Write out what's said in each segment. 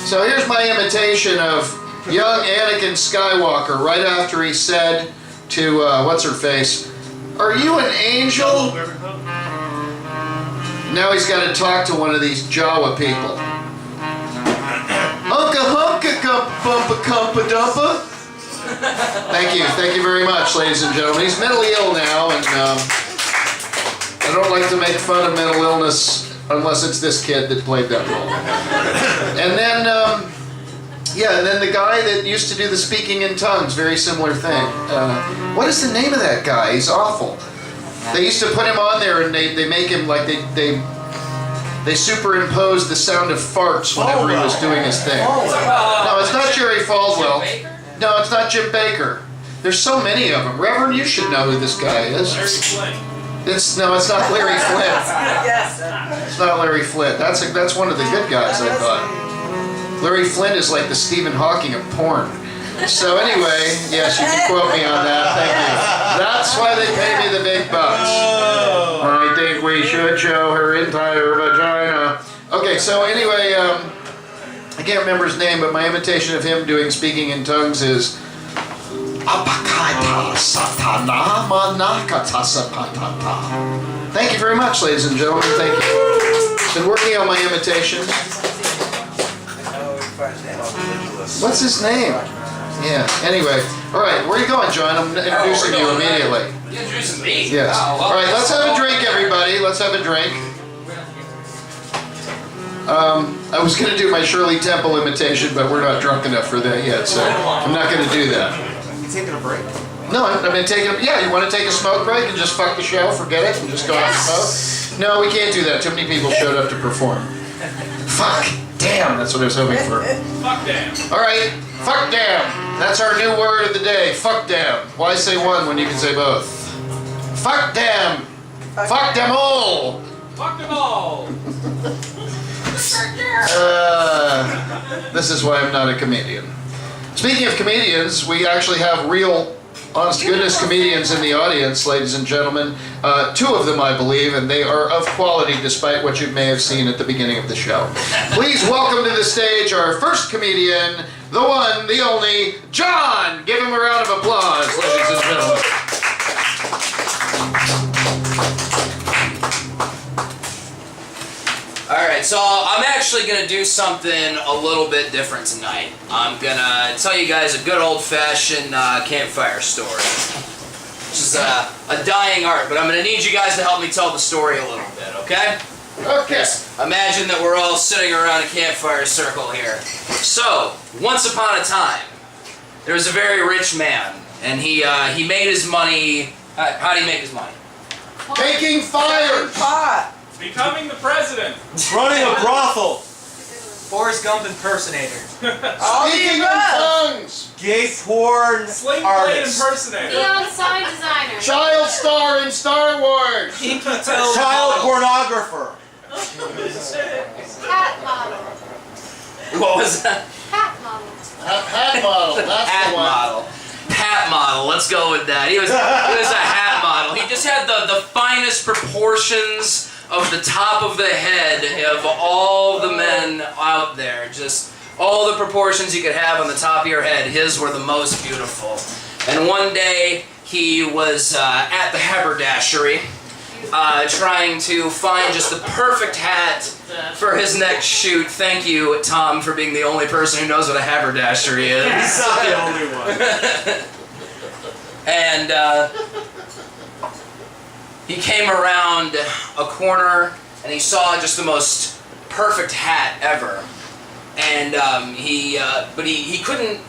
So here's my imitation of young Anakin Skywalker right after he said to, what's-her-face, "Are you an angel?" Now he's got to talk to one of these Jawa people. Unka humka bumpa kumpa dumpa. Thank you very much, ladies and gentlemen. He's mentally ill now, and I don't like to make fun of mental illness unless it's this kid that played that role. And then, and then the guy that used to do the speaking in tongues, very similar thing. What is the name of that guy? He's awful. They used to put him on there, and they make him like they superimpose the sound of farts whenever he was doing his thing. No, it's not Jerry Falwell. No, it's not Jim Baker. There's so many of them. Reverend, you should know who this guy is. Larry Flint. It's not Larry Flint. It's not Larry Flint. That's one of the good guys, I thought. Larry Flint is like the Stephen Hawking of porn. So anyway, yes, you can quote me on that. Thank you. That's why they pay me the big bucks. I think we should show her entire vagina. Okay, so anyway, I can't remember his name, but my imitation of him doing speaking in tongues is Apakata Satana Manakata Sapatata. Thank you very much, ladies and gentlemen. Thank you. Been working on my imitation. What's his name? Yeah, anyway. Alright, where are you going, John? I'm introducing you immediately. You're introducing me? Yes. Oh, well, alright, let's have a drink, everybody. Let's have a drink. I was going to do my Shirley Temple imitation, but we're not drunk enough for that yet, so I'm not going to do that. You taking a break? No, I'm going to take it. Yeah, you want to take a smoke break and just fuck the show, forget it, and just go out and smoke? No, we can't do that. Too many people showed up to perform. Fuck. Damn, that's what I was hoping for. Fuck damn. Alright, fuck damn. That's our new word of the day. Fuck damn. Why say one when you can say both? Fuck damn. Fuck them all. Fuck them all. This is why I'm not a comedian. Speaking of comedians, we actually have real, honest-to-goodness comedians in the audience, ladies and gentlemen. Two of them, I believe, and they are of quality despite what you may have seen at the beginning of the show. Please welcome to the stage our first comedian, the one, the only, John! Give him a round of applause, ladies and gentlemen. Alright, so I'm actually going to do something a little bit different tonight. I'm going to tell you guys a good old-fashioned campfire story. Which is a dying art, but I'm going to need you guys to help me tell the story a little bit, okay? Okay. Just imagine that we're all sitting around a campfire circle here. So, once upon a time, there was a very rich man, and he made his money... How did he make his money? Making fire! Pot. Becoming the president. Running a brothel. Forrest Gump impersonator. Speaking in tongues! Gay porn Sling blade artist. impersonator. Neon sign designer. Child star in Star Wars! Child pornographer. Hat model. What was that? Hat model. Hat model, that's Hat the one. model. Hat model, let's go with that. He was a hat model. He just had the finest proportions of the top of the head of all the men out there. Just all the proportions you could have on the top of your head. His were the most beautiful. And one day he was at the haberdashery trying to find just the perfect hat for his next shoot. Thank you, Tom, for being the only person who knows what a haberdashery is. He's not the only one. And he came around a corner and he saw just the most perfect hat ever. And but he couldn't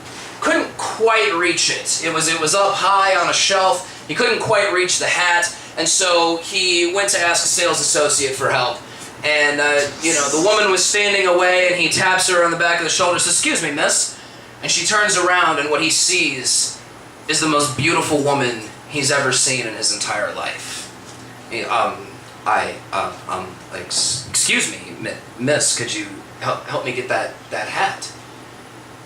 quite reach it. It was up high on a shelf. He couldn't quite reach the hat. And so he went to ask a sales associate for help. And, the woman was standing away, and he taps her on the back of the shoulder and says, "Excuse me, miss." And she turns around, and what he sees is the most beautiful woman he's ever seen in his entire life. Excuse me, miss, could you help me get that hat?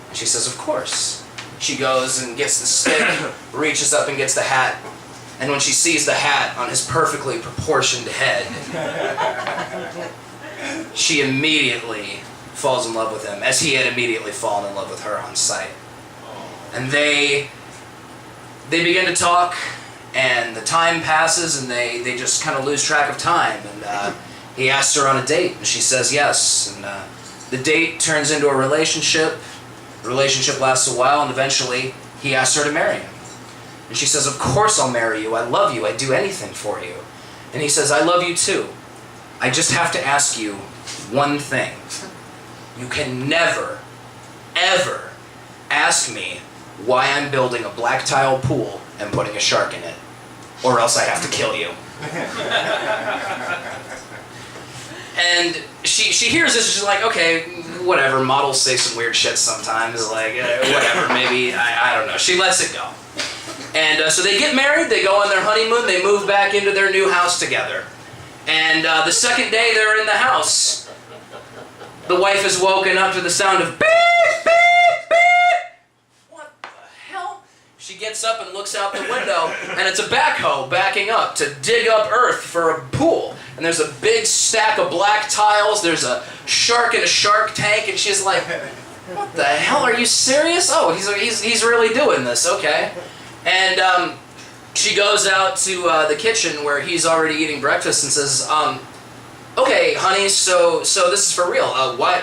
And she says, "Of course." She goes and gets the stick, reaches up and gets the hat. And when she sees the hat on his perfectly proportioned head, she immediately falls in love with him, as he had immediately fallen in love with her on sight. And they begin to talk, and the time passes, and they just kind of lose track of time. And he asks her on a date, and she says yes. And the date turns into a relationship. The relationship lasts a while, and eventually he asks her to marry him. And she says, "Of course I'll marry you. I love you. I'd do anything for you." And he says, "I love you too. I just have to ask you one thing. You can never, ever ask me why I'm building a black tile pool and putting a shark in it, or else I have to kill you." And she hears this, and she's like, okay, whatever, models say some weird shit sometimes, like, whatever, maybe, I don't know. She lets it go. And so they get married, they go on their honeymoon, they move back into their new house together. And the second day they're in the house, the wife is woken up to the sound of beep, beep, beep. What the hell? She gets up and looks out the window, and it's a backhoe backing up to dig up earth for a pool. And there's a big stack of black tiles, there's a shark in a shark tank, and she's like, what the hell, are you serious? Oh, he's really doing this, okay. And she goes out to the kitchen where he's already eating breakfast and says, okay, honey, so this is for real. Why?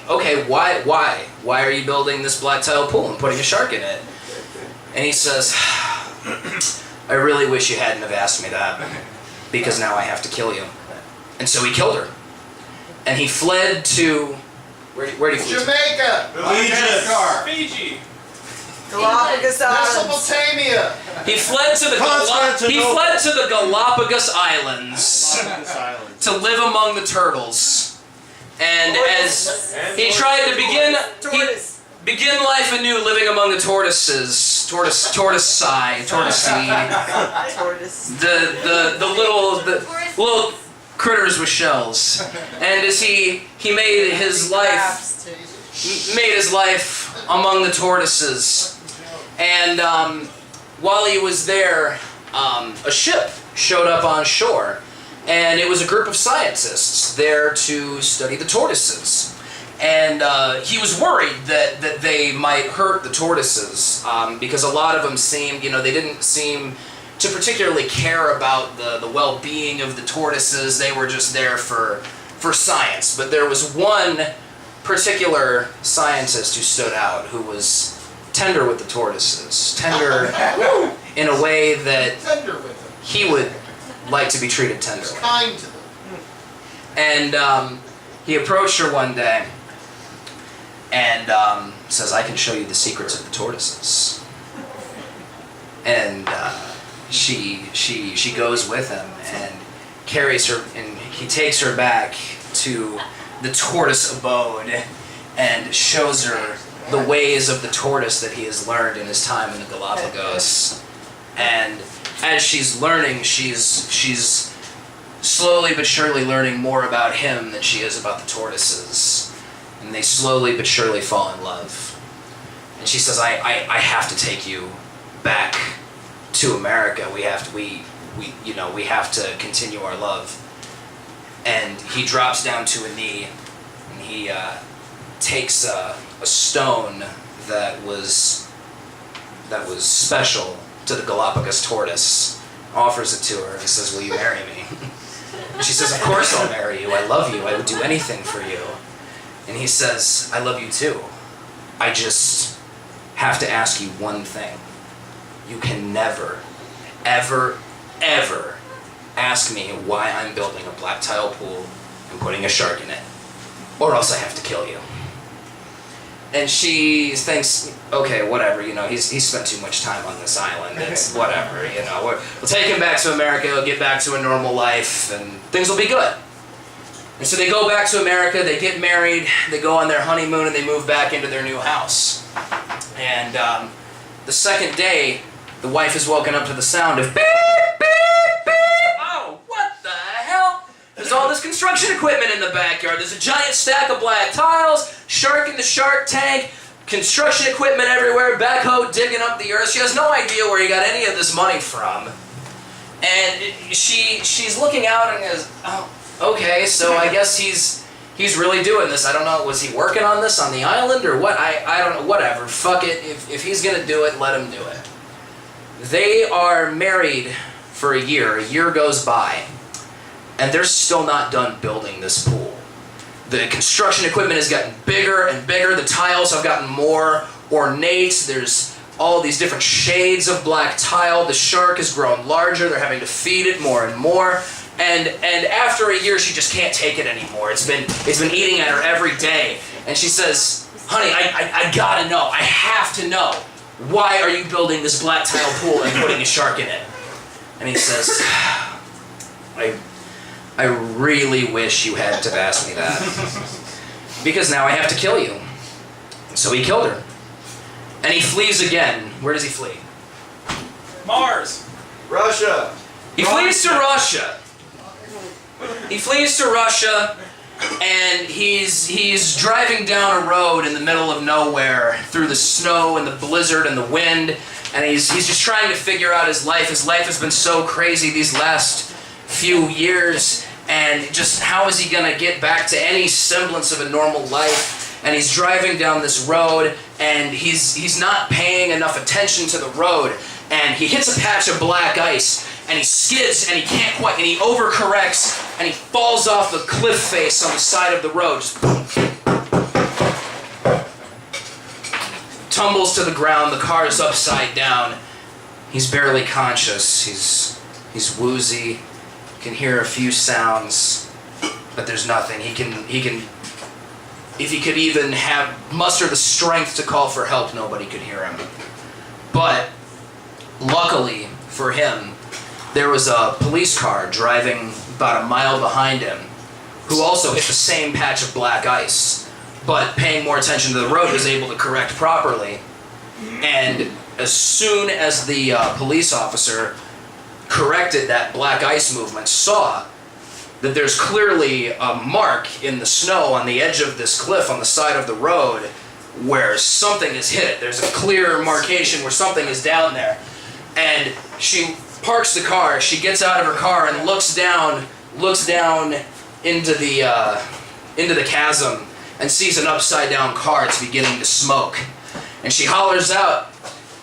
Okay, why? Why are you building this black tile pool and putting a shark in it? And he says, I really wish you hadn't have asked me that, because now I have to kill you. And so he killed her. And he fled to, where did he flee? Jamaica! Fiji. Galapagos Islands. Mesopotamia! He fled to the Galapagos Islands to live among the turtles. And as he tried to begin life anew, living among the tortoises, tortoisei, the little critters with shells. And as he made his life among the tortoises. And while he was there, a ship showed up on shore, and it was a group of scientists there to study the tortoises. And he was worried that they might hurt the tortoises, because a lot of them seemed, they didn't seem to particularly care about the well-being of the tortoises. They were just there for science. But there was one particular scientist who stood out, who was tender with the tortoises, tender in a way that he would like to be treated tenderly. Kind to them. And he approached her one day and says, I can show you the secrets of the tortoises. And she goes with him and carries her, and he takes her back to the tortoise abode and shows her the ways of the tortoise that he has learned in his time in the Galapagos. And as she's learning, she's slowly but surely learning more about him than she is about the tortoises. And they slowly but surely fall in love. And she says, I have to take you back to America. We have to continue our love. And he drops down to a knee, and he takes a stone that was special to the Galapagos tortoise, offers it to her, and says, will you marry me? And she says, of course I'll marry you. I love you. I would do anything for you. And he says, I love you too. I just have to ask you one thing. You can never, ever, ever ask me why I'm building a black tile pool and putting a shark in it, or else I have to kill you. And she thinks, okay, whatever, he's spent too much time on this island, it's whatever, we'll take him back to America, he'll get back to a normal life, and things will be good. And so they go back to America, they get married, they go on their honeymoon, and they move back into their new house. And the second day, the wife is woken up to the sound of beep, beep, beep. Oh, what the hell? There's all this construction equipment in the backyard. There's a giant stack of black tiles, shark in the shark tank, construction equipment everywhere, backhoe digging up the earth. She has no idea where he got any of this money from. And she's looking out and goes, oh, okay, so I guess he's he's really doing this. I don't know, was he working on this on the island or what? I don't know, whatever. Fuck it. If he's going to do it, let him do it. They are married for a year. A year goes by, and they're still not done building this pool. The construction equipment has gotten bigger and bigger. The tiles have gotten more ornate. There's all these different shades of black tile. The shark has grown larger. They're having to feed it more and more. And after a year, she just can't take it anymore. It's been eating at her every day. And she says, honey, I gotta know. I have to know. Why are you building this black tile pool and putting a shark in it? And he says, I really wish you hadn't have asked me that. Because now I have to kill you. So he killed her. And he flees again. Where does he flee? Mars. Russia. He flees to Russia. He flees to Russia, and he's driving down a road in the middle of nowhere through the snow and the blizzard and the wind, and he's just trying to figure out his life. His life has been so crazy these last few years, and just how is he going to get back to any semblance of a normal life? And he's driving down this road, and he's not paying enough attention to the road, and he hits a patch of black ice, and he skids, and he can't quite, and he overcorrects, and he falls off the cliff face on the side of the road. Just boom. Tumbles to the ground, the car is upside down. He's barely conscious, he's woozy, can hear a few sounds, but there's nothing. He can, if he could even muster the strength to call for help, nobody could hear him. But, luckily for him, there was a police car driving about a mile behind him who also hit the same patch of black ice, but paying more attention to the road was able to correct properly. And as soon as the police officer corrected that black ice movement, saw that there's clearly a mark in the snow on the edge of this cliff on the side of the road where something has hit it. There's a clear marcation where something is down there. And she parks the car, she gets out of her car and looks down into the chasm and sees an upside down car. It's beginning to smoke. And she hollers out,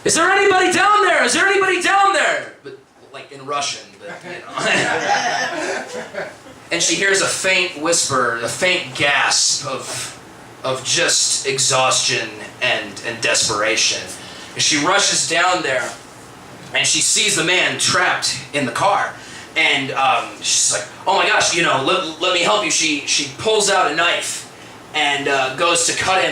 "Is there anybody down there? Is there anybody down there?" But like in Russian, but you know. And she hears a faint whisper, a faint gasp of just exhaustion and desperation. And she rushes down there, and she sees the man trapped in the car. And she's like, "Oh my gosh, let me help you." She pulls out a knife and goes to cut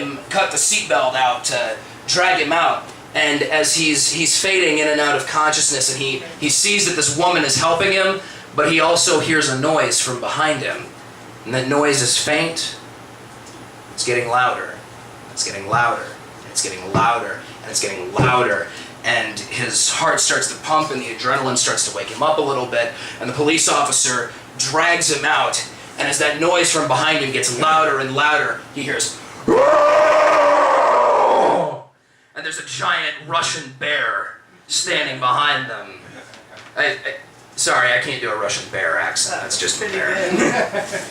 the seatbelt out to drag him out. And as he's fading in and out of consciousness, and he sees that this woman is helping him, but he also hears a noise from behind him. And that noise is faint. It's getting louder. It's getting louder. It's getting louder. And it's getting louder. And his heart starts to pump, and the adrenaline starts to wake him up a little bit. And the police officer drags him out. And as that noise from behind him gets louder and louder, he hears, and there's a giant Russian bear standing behind them. Sorry, I can't do a Russian bear accent. That's just a bear.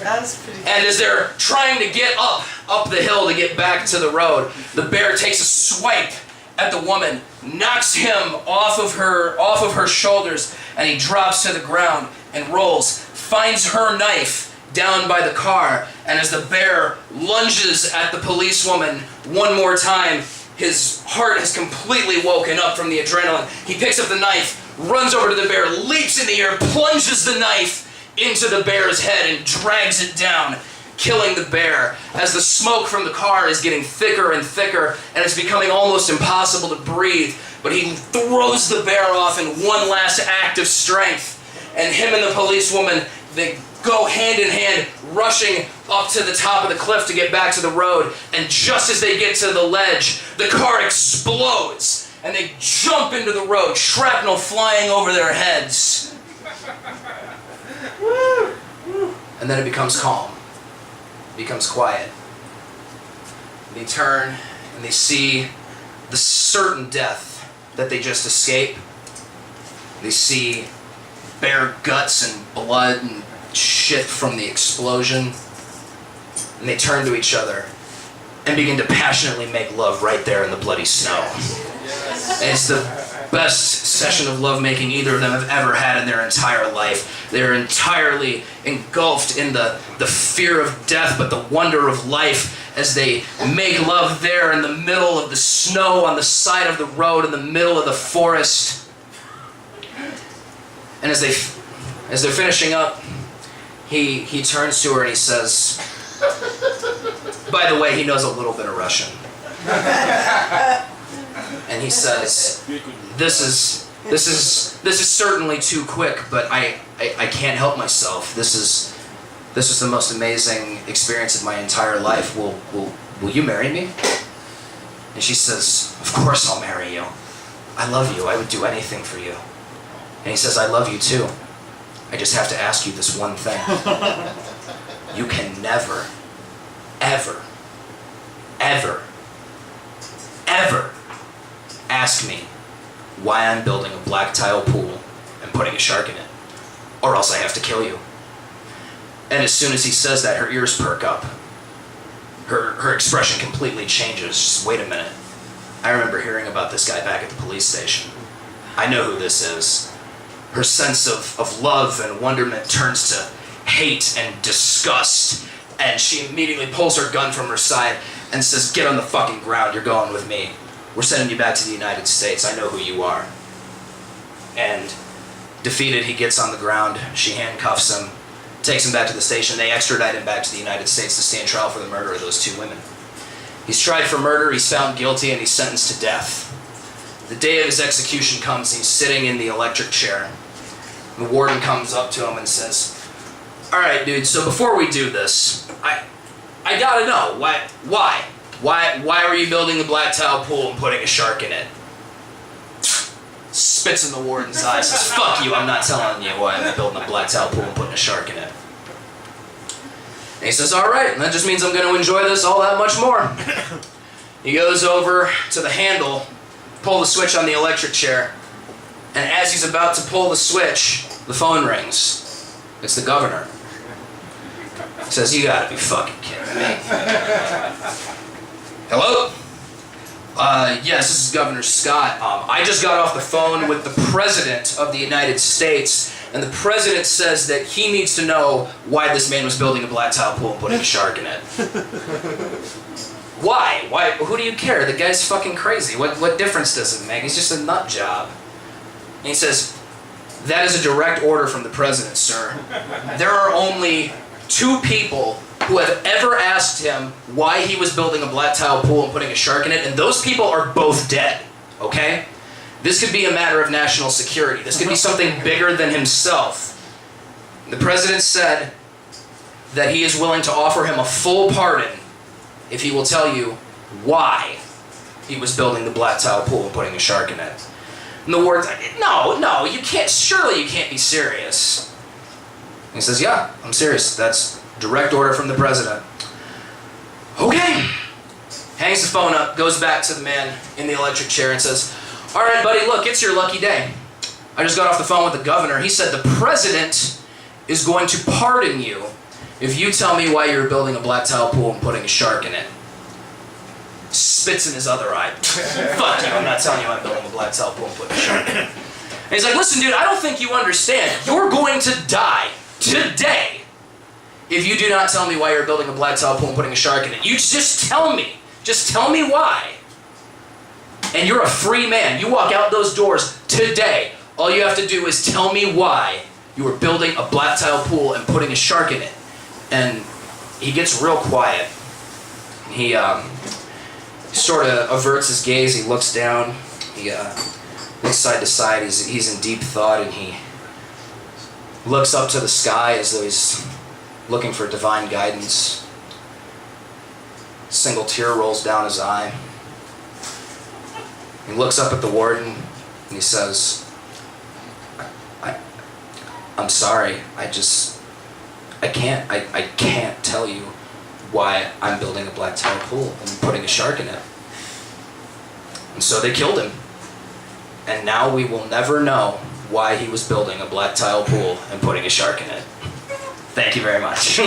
That's pretty. And as they're trying to get up the hill to get back to the road, the bear takes a swipe at the woman, knocks him off of her shoulders, and he drops to the ground and rolls, finds her knife down by the car, and as the bear lunges at the policewoman one more time, his heart has completely woken up from the adrenaline. He picks up the knife, runs over to the bear, leaps in the air, plunges the knife into the bear's head and drags it down, killing the bear. As the smoke from the car is getting thicker and thicker, and it's becoming almost impossible to breathe, but he throws the bear off in one last act of strength. And him and the policewoman, they go hand in hand, rushing up to the top of the cliff to get back to the road. And just as they get to the ledge, the car explodes, and they jump into the road, shrapnel flying over their heads. And then it becomes calm. It becomes quiet. And they turn, and they see the certain death that they just escaped. They see bare guts and blood and shit from the explosion. And they turn to each other and begin to passionately make love right there in the bloody snow. And it's the best session of lovemaking either of them have ever had in their entire life. They're entirely engulfed in the fear of death, but the wonder of life as they make love there in the middle of the snow, on the side of the road, in the middle of the forest. And as they're finishing up, he turns to her and he says, by the way, he knows a little bit of Russian. And he says, this is certainly too quick, but I can't help myself. This is the most amazing experience of my entire life. Will you marry me? And she says, of course I'll marry you. I love you. I would do anything for you. And he says, I love you too. I just have to ask you this one thing. You can never, ever, ever, ever ask me why I'm building a black tile pool and putting a shark in it, or else I have to kill you. And as soon as he says that, her ears perk up. Her expression completely changes. Just wait a minute. I remember hearing about this guy back at the police station. I know who this is. Her sense of love and wonderment turns to hate and disgust, and she immediately pulls her gun from her side and says, get on the fucking ground, you're going with me. We're sending you back to the United States. I know who you are. And defeated, he gets on the ground. She handcuffs him, takes him back to the station. They extradite him back to the United States to stand trial for the murder of those two women. He's tried for murder, he's found guilty, and he's sentenced to death. The day of his execution comes, he's sitting in the electric chair. The warden comes up to him and says, all right, dude, so before we do this, I gotta know, why were you building the black tile pool and putting a shark in it? Spits in the warden's eye, says, fuck you, I'm not telling you why I'm building a black tile pool and putting a shark in it. And he says, all right, that just means I'm going to enjoy this all that much more. He goes over to the handle, pull the switch on the electric chair, and as he's about to pull the switch, the phone rings. It's the governor. He says, you gotta be fucking kidding me. Hello? Yes, this is Governor Scott. I just got off the phone with the President of the United States, and the President says that he needs to know why this man was building a black tile pool and putting a shark in it. Why? Why? Who do you care? The guy's fucking crazy. What difference does it make? He's just a nut job. And he says, that is a direct order from the President, sir. There are only 2 people who have ever asked him why he was building a black tile pool and putting a shark in it, and those people are both dead, okay? This could be a matter of national security. This could be something bigger than himself. The President said that he is willing to offer him a full pardon if he will tell you why he was building the black tile pool and putting a shark in it. And the warden's like, no, you can't, surely you can't be serious. And he says, yeah, I'm serious. That's direct order from the President. Okay. Hangs the phone up, goes back to the man in the electric chair and says, all right, buddy, look, it's your lucky day. I just got off the phone with the governor. He said the President is going to pardon you if you tell me why you're building a black tile pool and putting a shark in it. Spits in his other eye. Fuck you, I'm not telling you I'm building a black tile pool and putting a shark in it. And he's like, listen, dude, I don't think you understand. You're going to die today if you do not tell me why you're building a black tile pool and putting a shark in it. You just tell me. Just tell me why. And you're a free man. You walk out those doors today. All you have to do is tell me why you were building a black tile pool and putting a shark in it. And he gets real quiet. He sort of averts his gaze. He looks down. He looks side to side. He's in deep thought, and he looks up to the sky as though he's looking for divine guidance. A single tear rolls down his eye. He looks up at the warden and he says, I'm sorry, I can't tell you why I'm building a black tile pool and putting a shark in it. And so they killed him. And now we will never know why he was building a black tile pool and putting a shark in it. Thank you very much. I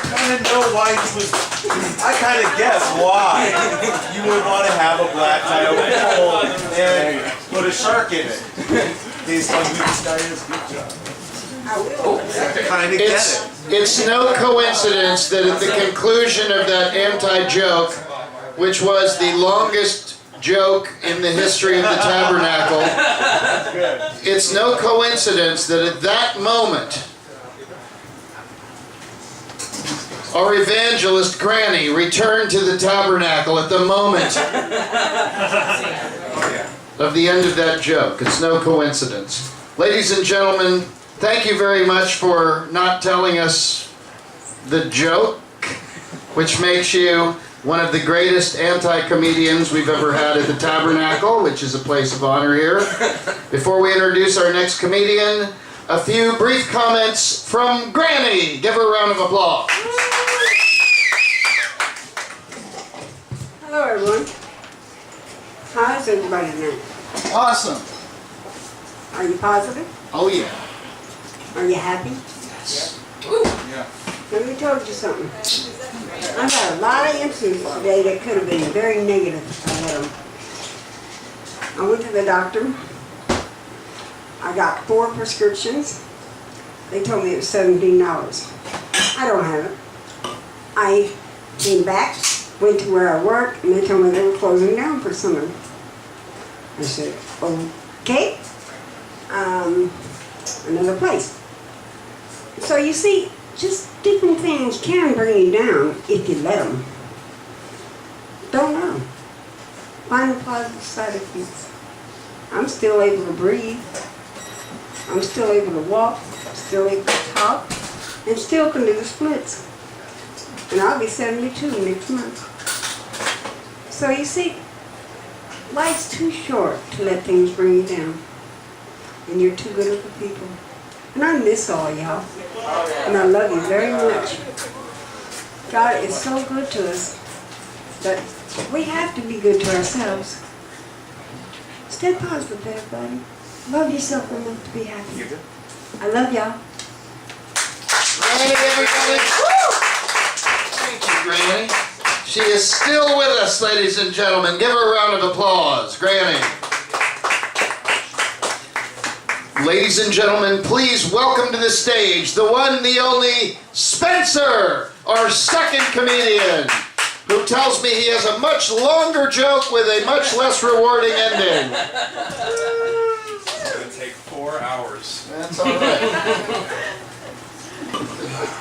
kind of know why he was. I kind of guess why you would want to have a black tie over pole and put a shark in it. Based on who this guy is. Good job. Kind of get it. It's no coincidence that at the conclusion of that anti-joke, which was the longest joke in the history of the Tabernacle, it's no coincidence that at that moment, our evangelist Granny returned to the Tabernacle at the moment of the end of that joke. It's no coincidence. Ladies and gentlemen, thank you very much for not telling us the joke, which makes you one of the greatest anti-comedians we've ever had at the Tabernacle, which is a place of honor here. Before we introduce our next comedian, a few brief comments from Granny. Give her a round of applause. Hello, everyone. How's everybody tonight? Awesome. Are you positive? Oh yeah. Are you happy? Yes. Yeah. Let me tell you something. I've got a lot of incidents today that could have been very negative. I went to the doctor. I got 4 prescriptions. They told me it was $17. I don't have it. I came back, went to where I work, and they told me they were closing down for summer. I said, okay. Another place. So you see, just different things can bring you down if you let them. Don't let them. Find the positive side of things. I'm still able to breathe. I'm still able to walk. Still able to talk. And still can do the splits. And I'll be 72 next month. So you see, life's too short to let things bring you down. And you're too good of a people. And I miss all y'all. And I love you very much. God is so good to us that we have to be good to ourselves. Stay positive, everybody. Love yourself enough to be happy. I love y'all. Granny, everybody. Thank you, Granny. She is still with us, ladies and gentlemen. Give her a round of applause, Granny. Ladies and gentlemen, please welcome to the stage the one, the only Spencer, our second comedian, who tells me he has a much longer joke with a much less rewarding ending. It's going to take 4 hours. That's all right.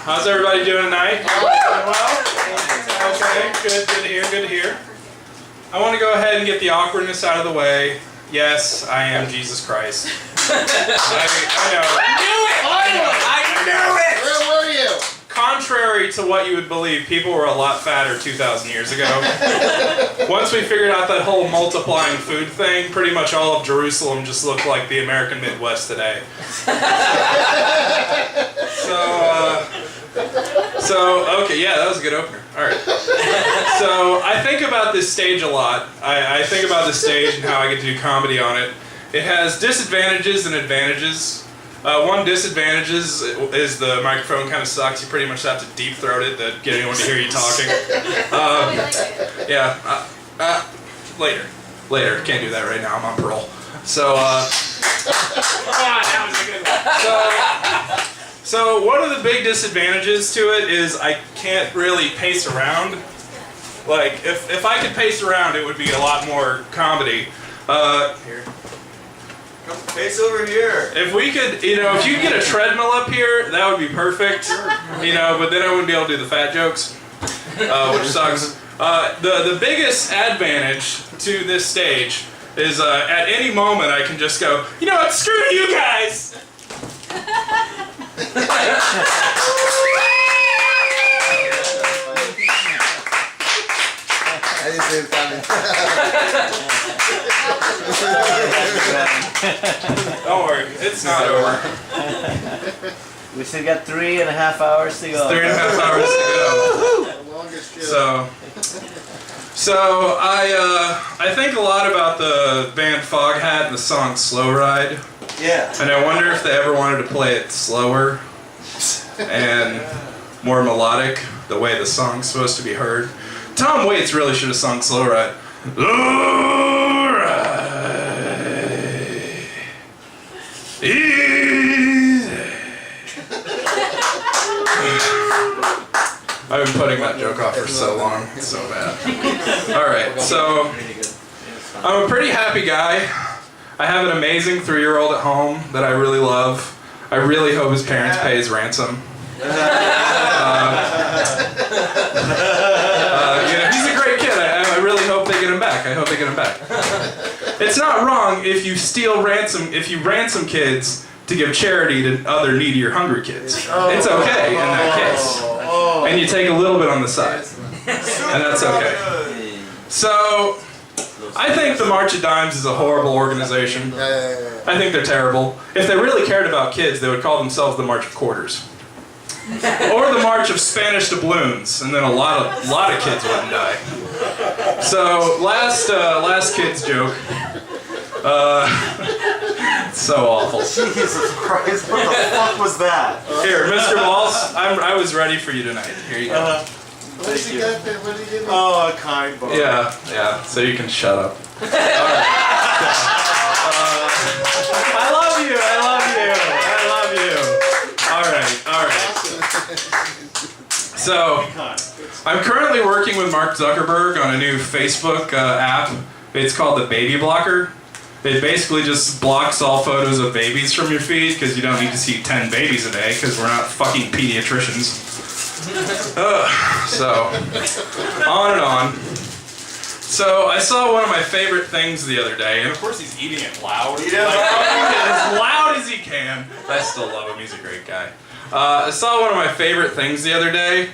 How's everybody doing tonight? Doing well? Okay, good to hear, good to hear. I want to go ahead and get the awkwardness out of the way. Yes, I am Jesus Christ. I know. I knew it! Where were you? Contrary to what you would believe, people were a lot fatter 2,000 years ago. Once we figured out that whole multiplying food thing, pretty much all of Jerusalem just looked like the American Midwest today. So, okay, yeah, that was a good opener. All right. So, I think about this stage a lot. I think about this stage and how I get to do comedy on it. It has disadvantages and advantages. One disadvantage is the microphone kind of sucks. You pretty much have to deep throat it to get anyone to hear you talking. Yeah. Later. Can't do that right now. I'm on parole. So, that was a good one. So one of the big disadvantages to it is I can't really pace around. Like, if I could pace around, it would be a lot more comedy. Here. Come face over here. If we could, if you could get a treadmill up here, that would be perfect. But then I wouldn't be able to do the fat jokes, which sucks. The biggest advantage to this stage is at any moment I can just go, you know what, screw you guys! I didn't see it coming. Don't worry, it's not over. We still got 3.5 hours to go. 3.5 hours to go. So I think a lot about the band Foghat and the song Slow Ride. Yeah. And I wonder if they ever wanted to play it slower and more melodic, the way the song's supposed to be heard. Tom Waits really should have sung Slow Ride. Slow ride. Easy. I've been putting that joke off for so long. It's so bad. Alright, so I'm a pretty happy guy. I have an amazing 3-year-old at home that I really love. I really hope his parents pay his ransom. You know, he's a great kid. I really hope they get him back. I hope they get him back. It's not wrong if you ransom kids to give charity to other needy or hungry kids. It's okay in that case. And you take a little bit on the side. And that's okay. So, I think the March of Dimes is a horrible organization. I think they're terrible. If they really cared about kids, they would call themselves the March of Quarters. Or the March of Spanish Doubloons, and then a lot of kids wouldn't die. So, last kid's joke. So awful. Jesus Christ, what the fuck was that? Here, Mr. Walls, I was ready for you tonight. Here you go. What did you got there? What did you give me? Oh, a kind boy. Yeah, so you can shut up. Alright. I love you. Alright. So, I'm currently working with Mark Zuckerberg on a new Facebook app. It's called the Baby Blocker. It basically just blocks all photos of babies from your feed because you don't need to see 10 babies a day because we're not fucking pediatricians. So, on and on. So, I saw one of my favorite things the other day, and of course he's eating it loud. Like, as loud as he can. I still love him, he's a great guy. I saw one of my favorite things the other day.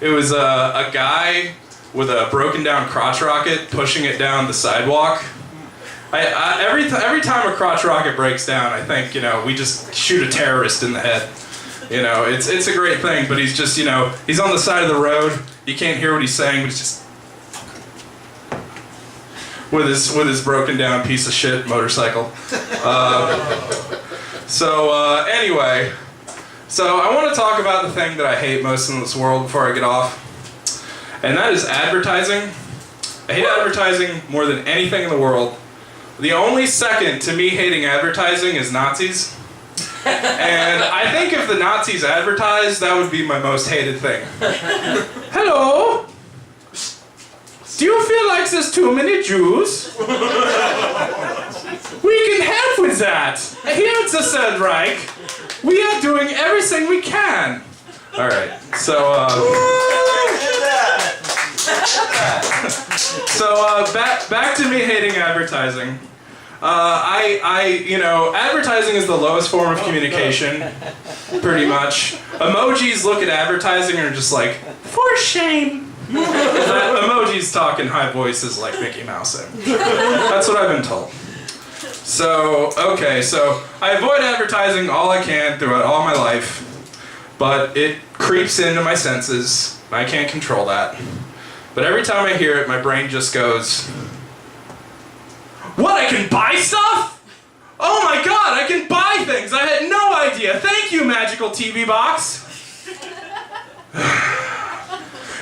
It was a guy with a broken down crotch rocket pushing it down the sidewalk. Every time a crotch rocket breaks down, I think, we just shoot a terrorist in the head. It's a great thing, but he's just, he's on the side of the road. You can't hear what he's saying, but he's just with his broken down piece of shit motorcycle. Anyway, so I want to talk about the thing that I hate most in this world before I get off, and that is advertising. I hate advertising more than anything in the world. The only second to me hating advertising is Nazis. And I think if the Nazis advertised, that would be my most hated thing. Hello? Do you feel like there's too many Jews? We can help with that. Here at the Third Reich, we are doing everything we can. Alright, so, back to me hating advertising. Advertising is the lowest form of communication, pretty much. Emojis look at advertising and are just like, for shame. Emojis talk in high voices like Mickey Mouse. That's what I've been told. So I avoid advertising all I can throughout all my life, but it creeps into my senses. I can't control that. But every time I hear it, my brain just goes, what, I can buy stuff? Oh my god, I can buy things! I had no idea! Thank you, magical TV box!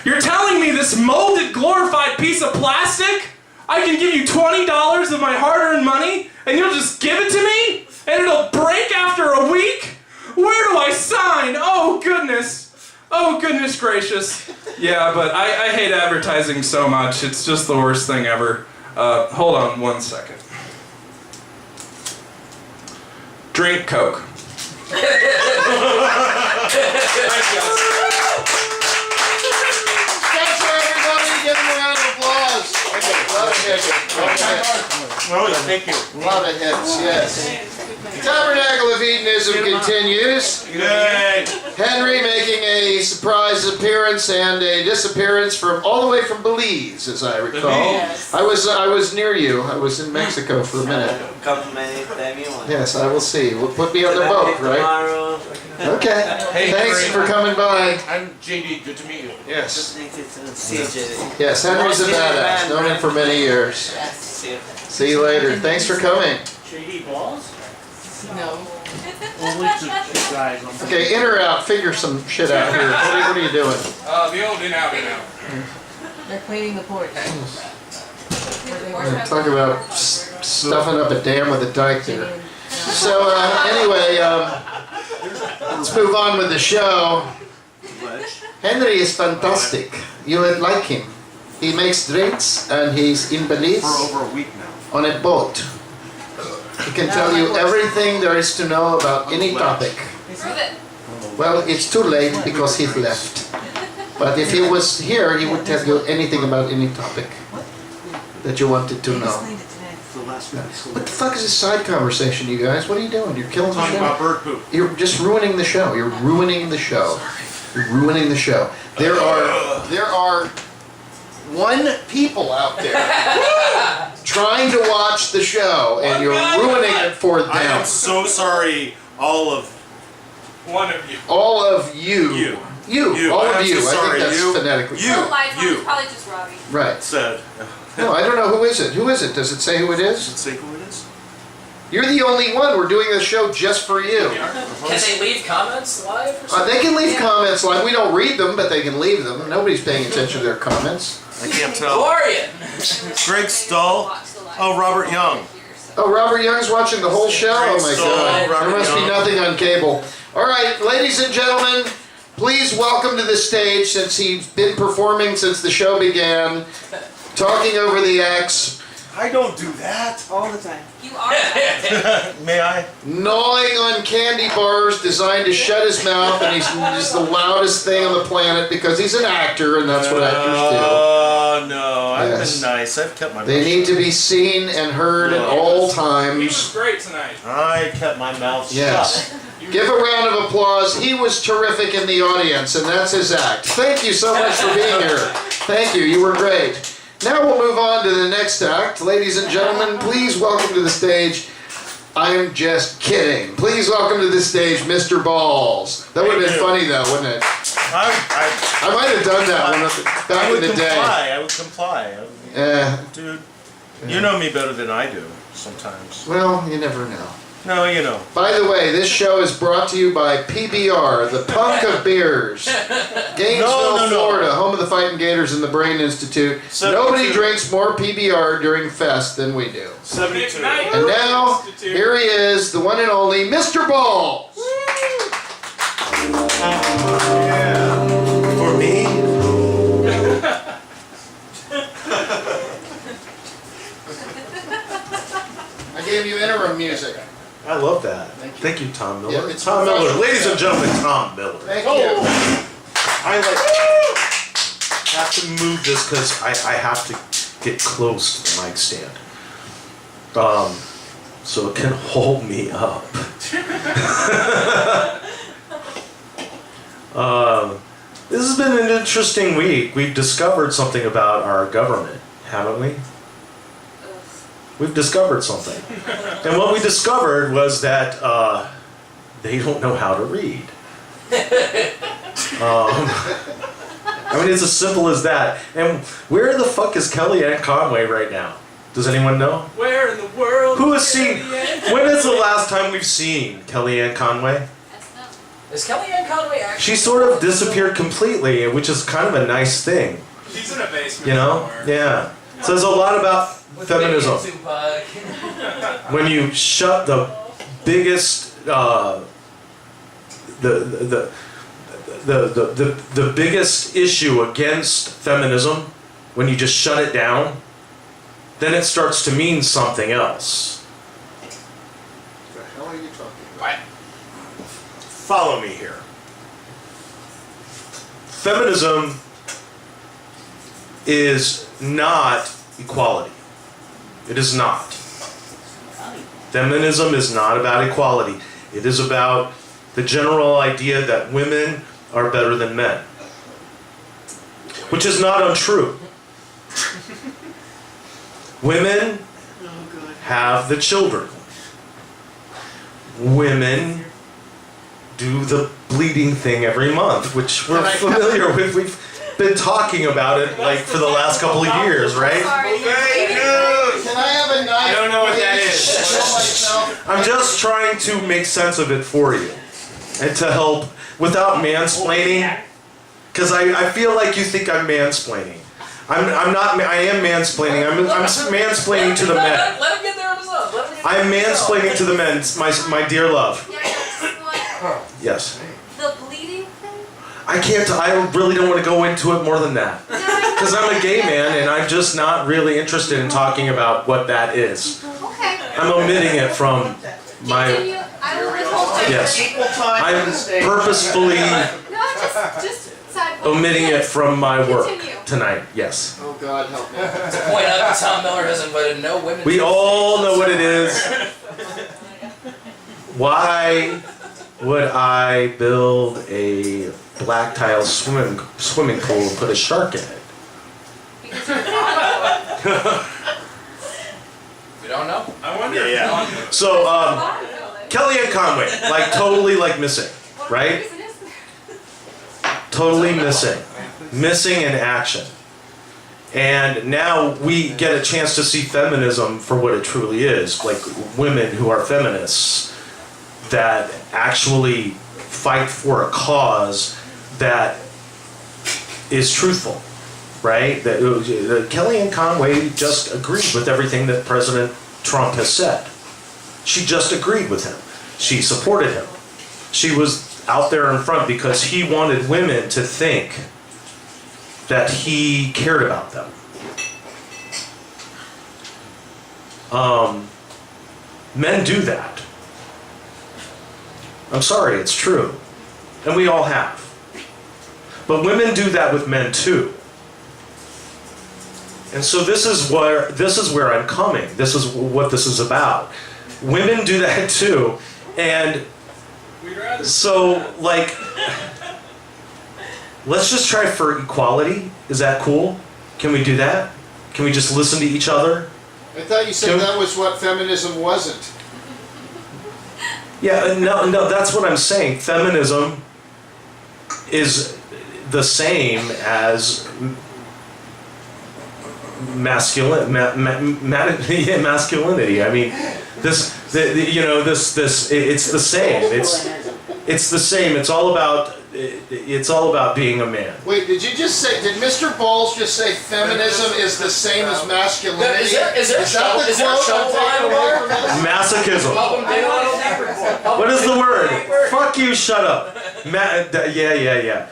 You're telling me this molded, glorified piece of plastic? I can give you $20 of my hard-earned money, and you'll just give it to me? And it'll break after a week? Where do I sign? Oh goodness! Oh goodness gracious. Yeah, but I hate advertising so much. It's just the worst thing ever. Hold on 1 second. Drink Coke. Thanks for everybody. Give them a round of applause. Love it. Thank you. Love it, hits, yes. Tabernacle of Hedonism continues. Good. Henry making a surprise appearance and a disappearance from all the way from Belize, as I recall. Yes. I was near you. I was in Mexico for a minute. Come anytime you want. Yes, I will see. We'll put me on the boat, right? Tomorrow. Okay. Hey, Thanks Henry. for coming by. I'm JD, good to meet you. Yes. See you, JD. Yes, Henry's a badass. Known him for many years. See you. See you later. Thanks for coming. JD Balls? No. Okay, in or out, figure some shit out here. What are you doing? The old in out, in out. They're cleaning the porch. Talk about stuffing up a dam with a dike there. So anyway, let's move on with the show. Henry is fantastic. You would like him. He makes drinks and he's in Belize For over a week now. on a boat. He can tell you everything there is to know about any topic. Prove it. Well, it's too late because he's left. But if he was here, he would tell you anything about any topic that you wanted to know. What the fuck is this side conversation, you guys? What are you doing? You're killing the Talking show. about bird poop. You're just ruining the show. You're ruining the show. You're ruining the show. There are one people out there trying to watch the show, and you're ruining it for I am them. so sorry, all of One of you. All of you. You. All I'm of you. so I sorry. think that's You. phonetically. You. No lights on, you. it's probably just Robbie. Right. said. No, I don't know who is it. Who is it? Does it say who it Does is? it say who it is? You're the only one. We're doing this show just for you. Can they leave comments live or something? They can leave comments like we don't read them, but they can leave them. Nobody's paying attention to their comments. I can't Who tell. are you? Greg Stull. Oh, Robert Young. Oh, Robert Young's watching the whole show? Oh my Great God. song, Robert There must be Young. nothing on cable. All right, ladies and gentlemen, please welcome to the stage, since he's been performing since the show began, talking over the acts, I don't do that. All the time. You are that. May I? gnawing on candy bars designed to shut his mouth, and he's just the loudest thing on the planet because he's an actor, and that's what actors Oh, no. I've Yes. been nice. I've kept my do. They mouth need to shut. be seen and heard at all He was times. great tonight. I kept my mouth Yes. shut. Give a round of applause. He was terrific in the audience, and that's his act. Thank you so much for being here. Thank you. You were great. Now we'll move on to the next act. Ladies and gentlemen, please welcome to the stage. I'm just kidding. Please welcome to the stage, Mr. Balls. That would have been Thank you. funny though, wouldn't it? I might have done that one I back in would the day. comply. I would comply. Dude, you know me better than I do sometimes. Well, you never know. No, you know. By the way, this show is brought to you by PBR, the punk of beers. Gainesville, No. Florida, home of the Fighting Gators and the Brain Institute. 72. Nobody drinks more PBR during Fest than we do. 72. And now, here he is, the one and only Mr. Balls. Yeah. For me? I gave you interim music. I love that. Thank you. Thank you, Tom Miller. Yeah, it's Tom Miller. professional. Ladies and gentlemen, Tom Miller. Thank you. I have to move this because I have to get close to the mic stand. So it can hold me up. This has been an interesting week. We've discovered something about our government, haven't we? We've discovered something. And what we discovered was that they don't know how to read. I mean, it's as simple as that. And where the fuck is Kellyanne Conway right now? Does anyone know? Where in the world? Who has seen? When is the last time we've seen Kellyanne Conway? That's not. Is Kellyanne Conway actually? She sort of disappeared completely, which is kind of a nice thing, She's in a basement you know? somewhere. Yeah. Says a lot about With feminism. Biggie and Tupac. When you shut the biggest, the biggest issue against feminism, when you just shut it down, then it starts to mean something else. What the hell are you talking about? Follow me here. Feminism is not equality. It is not. Feminism is not about equality. It is about the general idea that women are better than men. Which is not untrue. Women have the children. Women do the bleeding thing every month, which we're familiar with. We've been talking about it like for the last couple of years, right? Sorry. Can I have a knife? I don't know what that please? is. I'm just trying to make sense of it for you. And to help without mansplaining. Because I feel like you think I'm mansplaining. I'm not, I am mansplaining. I'm mansplaining to the men. Let him get there on his own. I'm mansplaining to the men, my dear love. Yeah, just one. Yes. The bleeding thing? I really don't want to go into it more than that. Because I'm a gay man and I'm just not really interested in talking about what that is. Okay. I'm omitting it from my, Continue. I will withhold yes. Equal time I'm on the stage. purposefully No, just side. omitting it from my work Continue. tonight, yes. Oh, God, help me. To point out that Tom Miller has invited no women. We to the all stage. know what it is. Why would I build a black tile swimming pool and put a shark in it? Because you're fine. We don't know. I wonder. Yeah. So, Fine, no, Kellyanne Conway, like totally like missing, what right? reason is there? Totally missing. Missing in action. And now we get a chance to see feminism for what it truly is, like women who are feminists that actually fight for a cause that is truthful, right? That Kellyanne Conway just agreed with everything that President Trump has said. She just agreed with him. She supported him. She was out there in front because he wanted women to think that he cared about them. Men do that. I'm sorry, it's true. And we all have. But women do that with men too. And so this is where I'm coming. This is what this is about. Women do that too. And We'd rather. so, like, let's just try for equality. Is that cool? Can we do that? Can we just listen to each other? I thought you said Can- that was what feminism wasn't. Yeah, no, that's what I'm saying. Feminism is the same as masculinity. I mean, it's the same. It's the same. It's all about being a man. Wait, did Mr. Bowles just say feminism is the same as masculinity? Is there a that the show quote I'm line taking away from this? Masochism. What is the word? Fuck you, shut up. Yeah.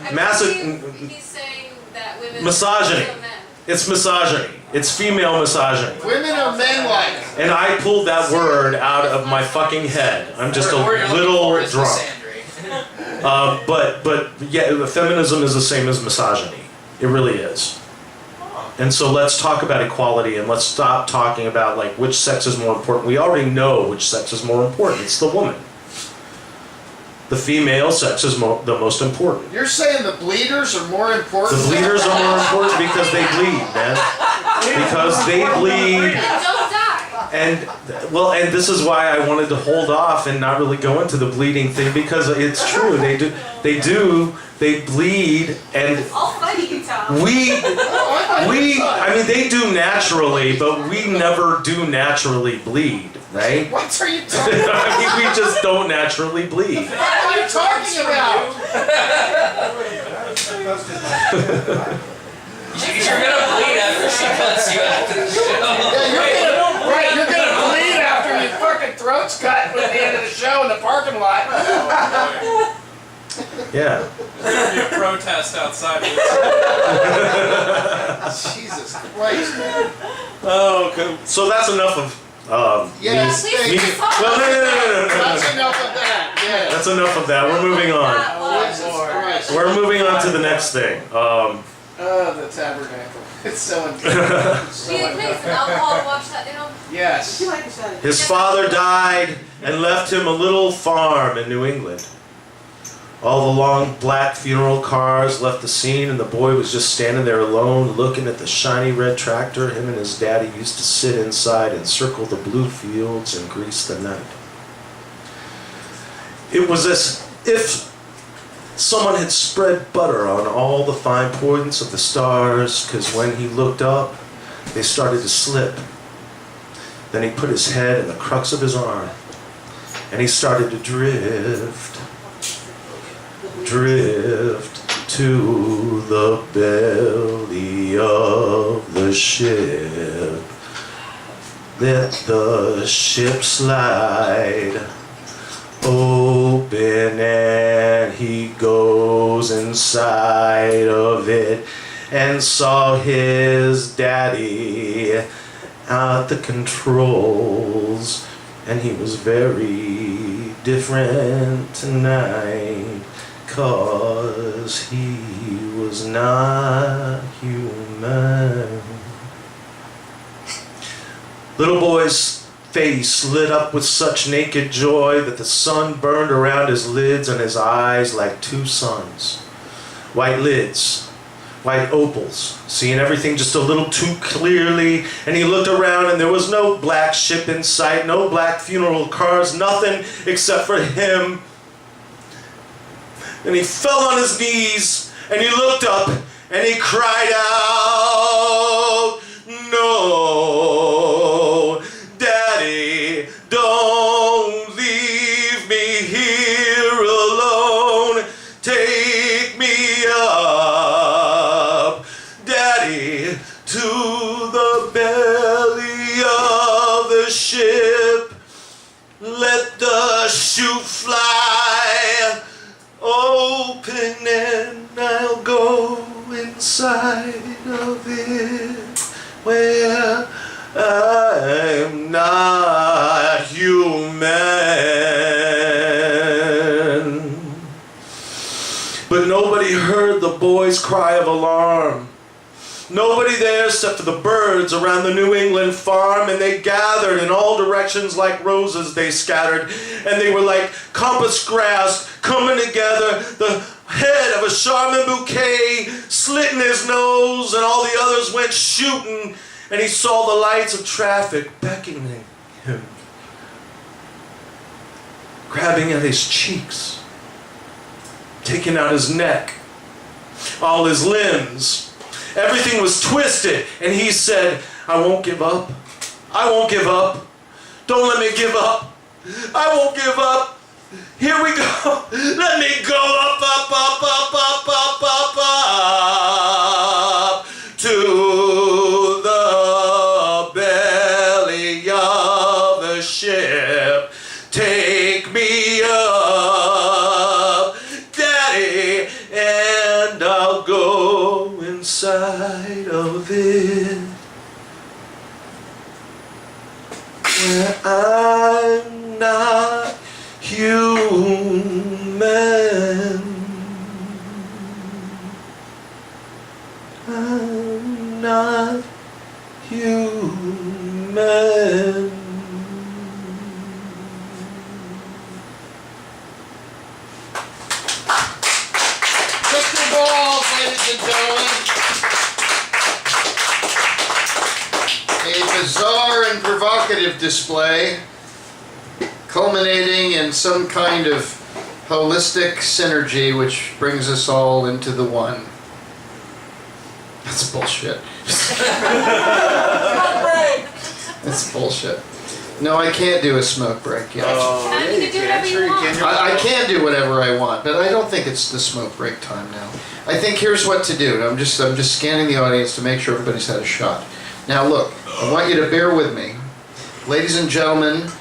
He's saying that women Misogyny. are men. It's misogyny. It's female misogyny. Women are men-like. And I pulled that word out of my fucking head. I'm just a little drunk. But yeah, feminism is the same as misogyny. It really is. And so let's talk about equality and let's stop talking about like which sex is more important. We already know which sex is more important. It's the woman. The female sex is the most important. You're saying the bleeders are more important? The bleeders are more important because they bleed, man. Because they bleed. Then don't die. And this is why I wanted to hold off and not really go into the bleeding thing because it's true. They bleed, and I'll fight you, Tom. I mean, they do naturally, but we never do naturally bleed, right? What are you talking about? I mean, we just don't naturally bleed. What are you talking about? You're gonna bleed after she cuts you after the show. Yeah, you're gonna bleed after your fucking throat's cut at the end of the show in the parking lot. Yeah. There'll be a protest outside. Jesus Christ, man. Oh, okay. So that's enough of Yes, me- thank me- you. No. That's enough of that. Yeah. That's enough of that. We're moving on. Jesus Christ. We're moving on to the next thing. Oh, the Tabernacle. It's so Be a case of alcohol to wash that down. Yes. His father died and left him a little farm in New England. All the long black funeral cars left the scene and the boy was just standing there alone looking at the shiny red tractor him and his daddy used to sit inside and circle the blue fields and grease the night. It was as if someone had spread butter on all the fine points of the stars, because when he looked up, they started to slip. Then he put his head in the crux of his arm, and he started to drift to the belly of the ship. Let the ship slide open, and he goes inside of it and saw his daddy at the controls, and he was very different tonight, 'cause he was not human. Little boy's face lit up with such naked joy that the sun burned around his lids and his eyes like two suns. White lids, white opals, seeing everything just a little too clearly, and he looked around and there was no black ship in sight, no black funeral cars, nothing except for him. And he fell on his knees and he looked up and he cried out, "No, Daddy, don't leave me here alone. Take me up, Daddy, to the belly of the ship. Let the chute fly open and I'll go inside of it, where I'm not human." But nobody heard the boy's cry of alarm. Nobody there except for the birds around the New England farm, and they gathered in all directions like roses they scattered, and they were like compass grass coming together, the head of a Charmin bouquet slit in his nose, and all the others went shooting, and he saw the lights of traffic beckoning him, grabbing at his cheeks, taking out his neck, all his limbs. Everything was twisted, and he said, "I won't give up. I won't give up. Don't let me give up. I won't give up. Here we go. Let me go up, up, up, up, up, up, up, up to the belly of the ship. Take me up, Daddy, and I'll go inside of it, where I'm not human. I'm not human. Crystal balls, ladies and gentlemen. A bizarre and provocative display, culminating in some kind of holistic synergy which brings us all into the one. That's bullshit. That's bullshit. No, I can't do a smoke break yet. You can do whatever you want. I can do whatever I want, but I don't think it's the smoke break time now. I think here's what to do. I'm just scanning the audience to make sure everybody's had a shot. Now look, I want you to bear with me. Ladies and gentlemen,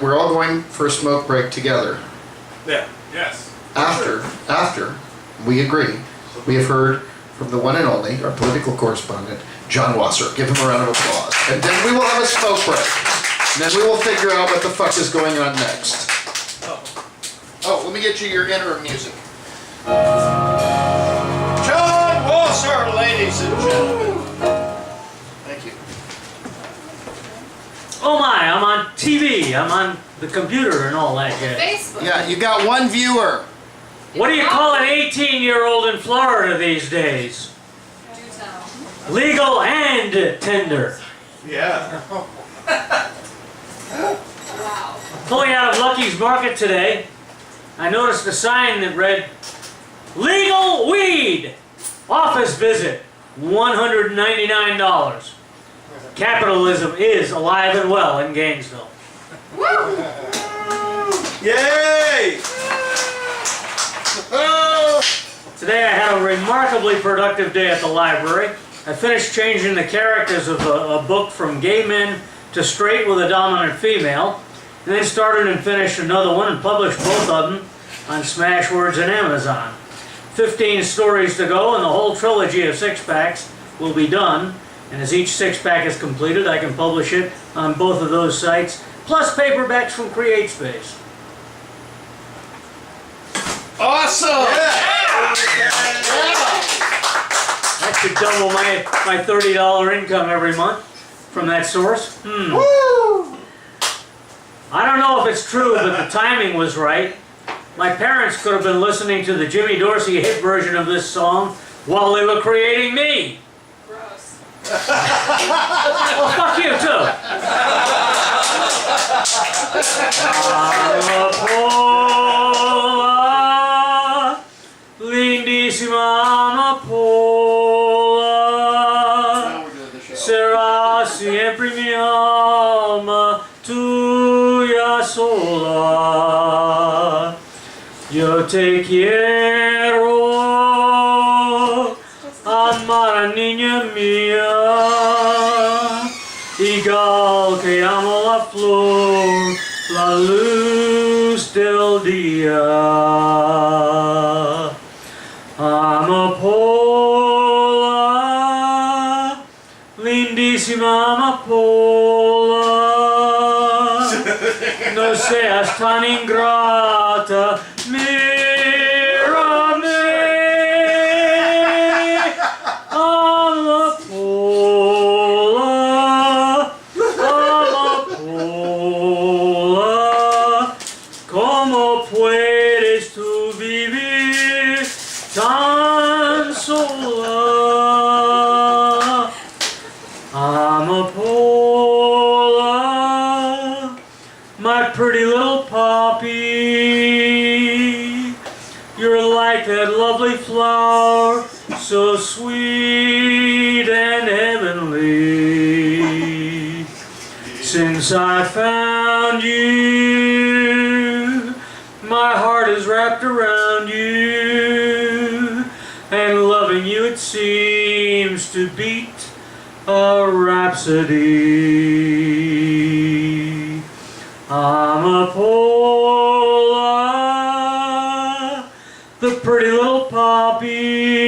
we're all going for a smoke break together. Yeah. Yes. After we agree, we have heard from the one and only, our political correspondent, John Wasser. Give him a round of applause. And then we will have a smoke break. And then we will figure out what the fuck is going on next. Oh, let me get you your interim music. John Wasser, ladies and gentlemen. Thank you. Oh my, I'm on TV, I'm on the computer and all that shit. Facebook. Yeah, you got one viewer. What do you call an 18-year-old in Florida these days? Do tell. Legal and tender. Yeah. Wow. Pulling out of Lucky's Market today, I noticed a sign that read, "Legal weed! Office visit, $199. Capitalism is alive and well in Gainesville. Yay! Today I had a remarkably productive day at the library. I finished changing the characters of a book from gay men to straight with a dominant female, and then started and finished another one and published both of them on Smashwords and Amazon. 15 stories to go, and the whole trilogy of 6-packs will be done. And as each 6-pack is completed, I can publish it on both of those sites, plus paperbacks from CreateSpace. Awesome! That should double my $30 income every month from that source. I don't know if it's true, but the timing was right. My parents could have been listening to the Jimmy Dorsey hit version of this song while they were creating me. Gross. Well, fuck you too. Amapola, lindissima amapola, será siempre mi alma tuya sola. Yo te quiero, amar niña mía, igual que amo la flor, la luz del día. Amapola, lindísima amapola, no seas tan ingrata, mírame. Amapola, amapola, ¿cómo puedes tú vivir tan sola? Amapola, my pretty little poppy, you're like that lovely flower, so sweet and heavenly. Since I found you, my heart is wrapped around you, and loving you it seems to beat a rhapsody. Amapola, the pretty little poppy,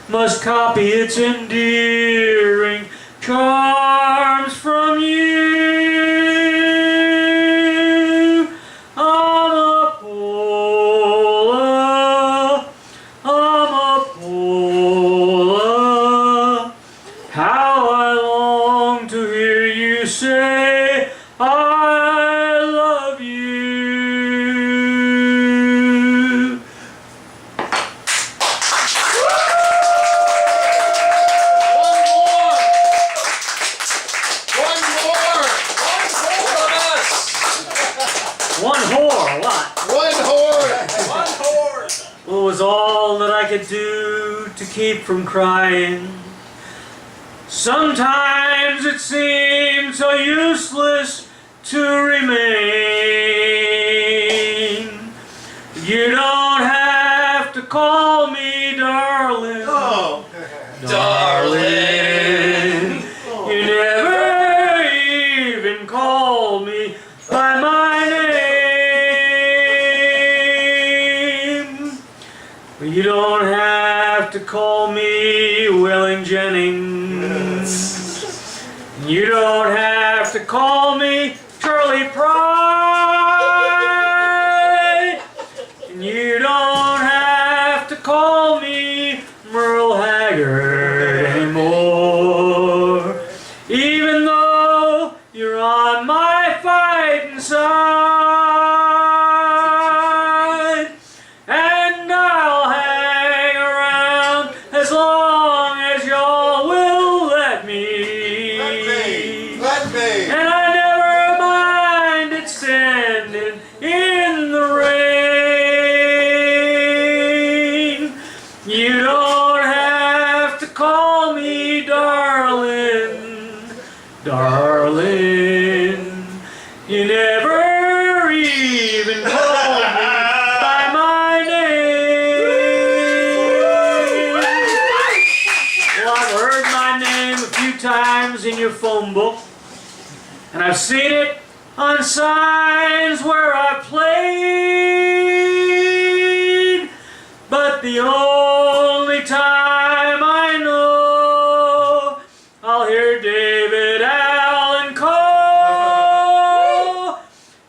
must copy its endearing charms from you. Amapola, amapola, how I long to hear you say I love you. One whore, what? One whore! Well, it was all that I could do to keep from crying. Sometimes it seemed so useless to remain. You don't have to call me darling. Oh. Darling, you never even called me by my name. You don't have to call me Willing Jennings. You don't have to call me Charlie Pride. And you don't have to call me Merle Haggard anymore. Even though you're on my fighting side. And I'll hang around as long as y'all will let me. Darling, you never even called me by my name. Well, I've heard my name a few times in your phone book, and I've seen it on signs where I played, but the only time I know I'll hear David Allen call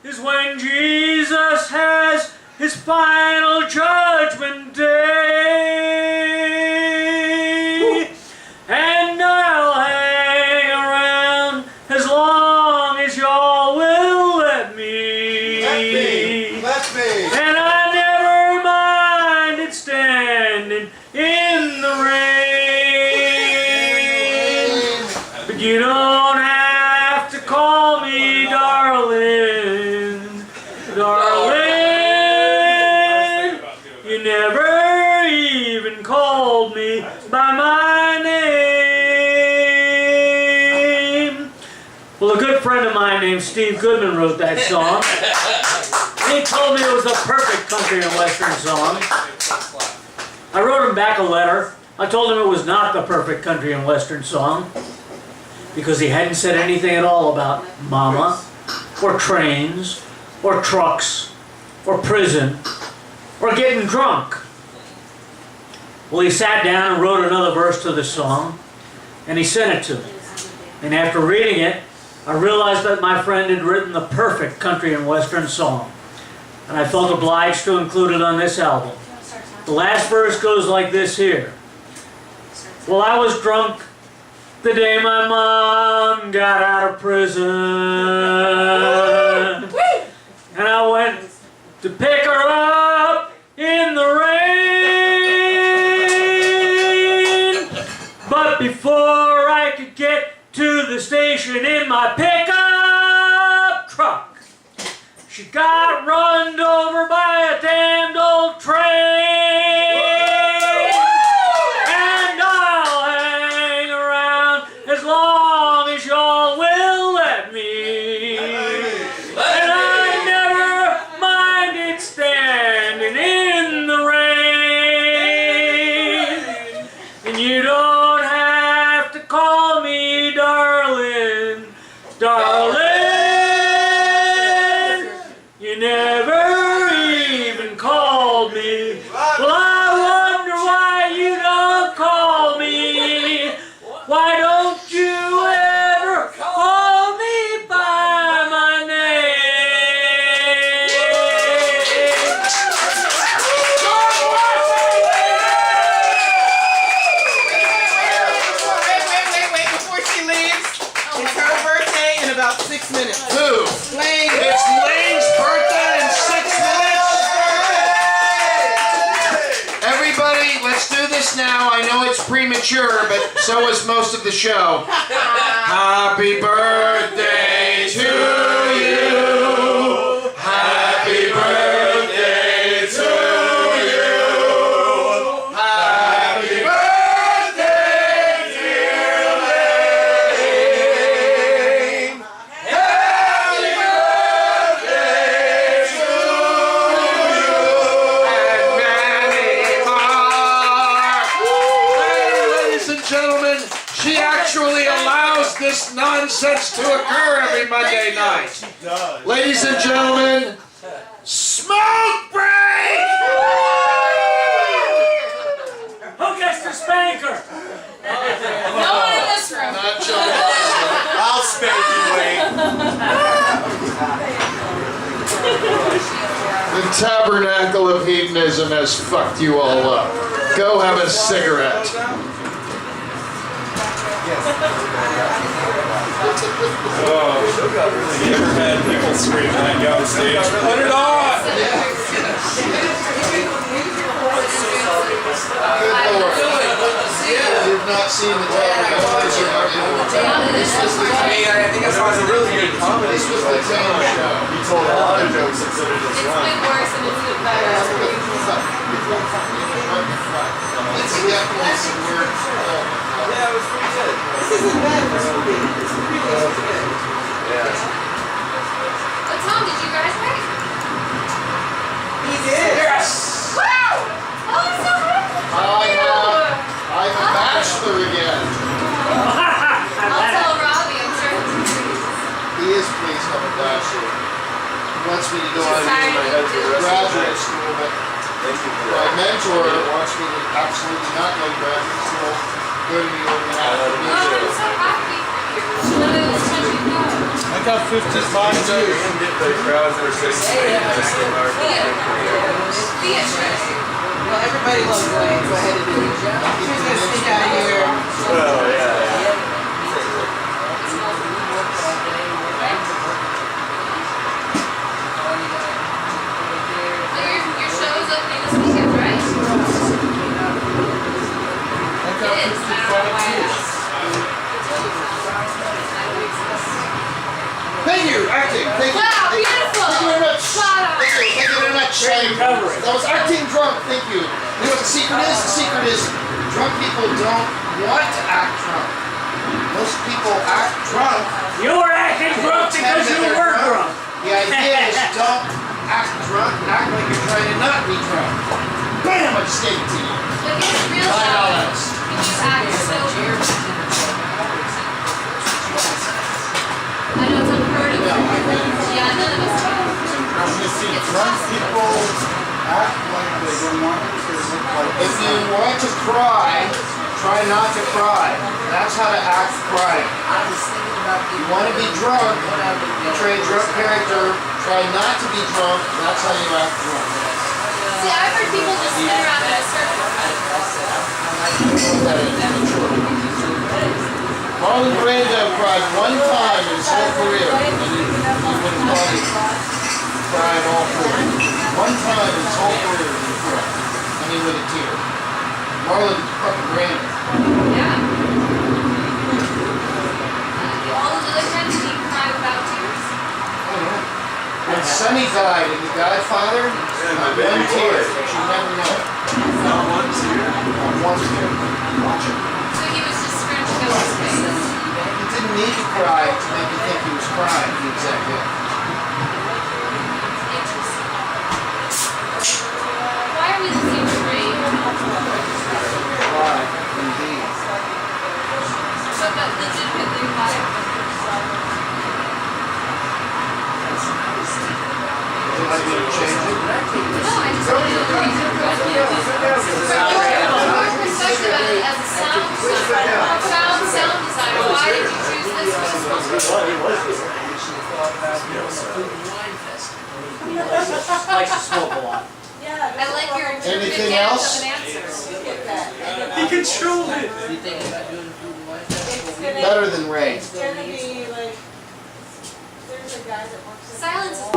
is when Jesus has his final judgment day, and I'll hang around as long as y'all will let me. Let me. And I never minded standing in the rain. But you don't have to call me darling, darling. You never even called me by my name. Well, a good friend of mine named Steve Goodman wrote that song. He told me it was the perfect country and western song. I wrote him back a letter. I told him it was not the perfect country and western song because he hadn't said anything at all about mama, or trains, or trucks, or prison, or getting drunk. Well, he sat down and wrote another verse to the song, and he sent it to me. And after reading it, I realized that my friend had written the perfect country and western song, and I felt obliged to include it on this album. The last verse goes like this here. Well, I was drunk the day my mom got out of prison, and I went to pick her up in the rain, but before I could get to the station in my pickup truck, she got run over by a damned old train. And I'll hang around as long as y'all will let me. And I never minded standing in the rain. And you don't have to call me darling, darling. You never even called me. Well, I wonder why you don't call me. Why don't you ever call me by my name? Wait, before she leaves, it's her birthday in about 6 minutes. Who? Lane. It's Lane's birthday in 6 minutes. Everybody, let's do this now. I know it's premature, but so is most of the show. Happy birthday to you. Happy birthday to you. Happy birthday, dear Lane. Happy birthday to you. And many more. Hey, ladies and gentlemen, she actually allows this nonsense to occur every Monday night. She does. Ladies and gentlemen, smoke break! Who gets the spanker? No one in this room. Not John. I'll spank you, Wayne. The Tabernacle of Hedonism has fucked you all up. Go have a cigarette. Oh, you ever had people screaming at you on stage? Put it on! Good Lord. You've not seen the Tabernacle. I think that's why it's a really good comedy. This was the Tame Show. He told a lot of jokes instead of just It's one. been worse and it's been better. It's definitely some weird. Yeah, it was pretty good. This isn't bad for movie. It's pretty wants me to go on graduate school, but my mentor wants me to absolutely not go to graduate school, go to New York and have to be Oh, I'm so happy for you. Should I was touching go? I got 55 years. Beatrice. Well, everybody loves Wayne, go ahead and do it. She's gonna sneak out of here. Oh, yeah. Your show's opening this weekend, right? It is. I don't know why I asked. Thank you, acting. Thank you. Wow, Thank you. beautiful. Thank you very much. Spot on. Thank you. Thank you very much. That was acting drunk. Thank you. You know what the secret is? The secret is drunk people don't want to act drunk. Most people act drunk. You were acting drunk because you were drunk. The idea is don't act drunk. Act like you're trying to not be drunk. Bam! I just gave it to you. But here's the real $5. challenge. Can you act sober? I know it's unheard of. Yeah, none of us do. You see, drunk people act like they don't want to look like If you want to cry, try not to cry. That's how to act crying. You want to be drunk, portray a drunk character, try not to be drunk, that's how you act drunk. See, I've heard people just sit around in a circle. Marlon Brando cried one time in his whole career, and he wouldn't probably cry at all for it. One time in his whole career he cried, and he with a tear. Marlon fucking Brando. Yeah. All those other times you cry without tears. When Sonny died in The Godfather, not one tear, but you never know it. not one tear. Not one tear. Watch it. So he was just scrunching up his face. He didn't need to cry to make you think he was crying. He was that good. Interesting. Why are we listening to rain? Cry, indeed. But legitimately, why? Would you like me to change it? No, I just wanted to know your perspective of it as a sound designer. Sound designer. Why did you choose this one? Likes to smoke a lot. I like your interpretive Anything dance else? of an answer. He controlled it. Better than rain. It's gonna be like, there's a guy that works in Silence is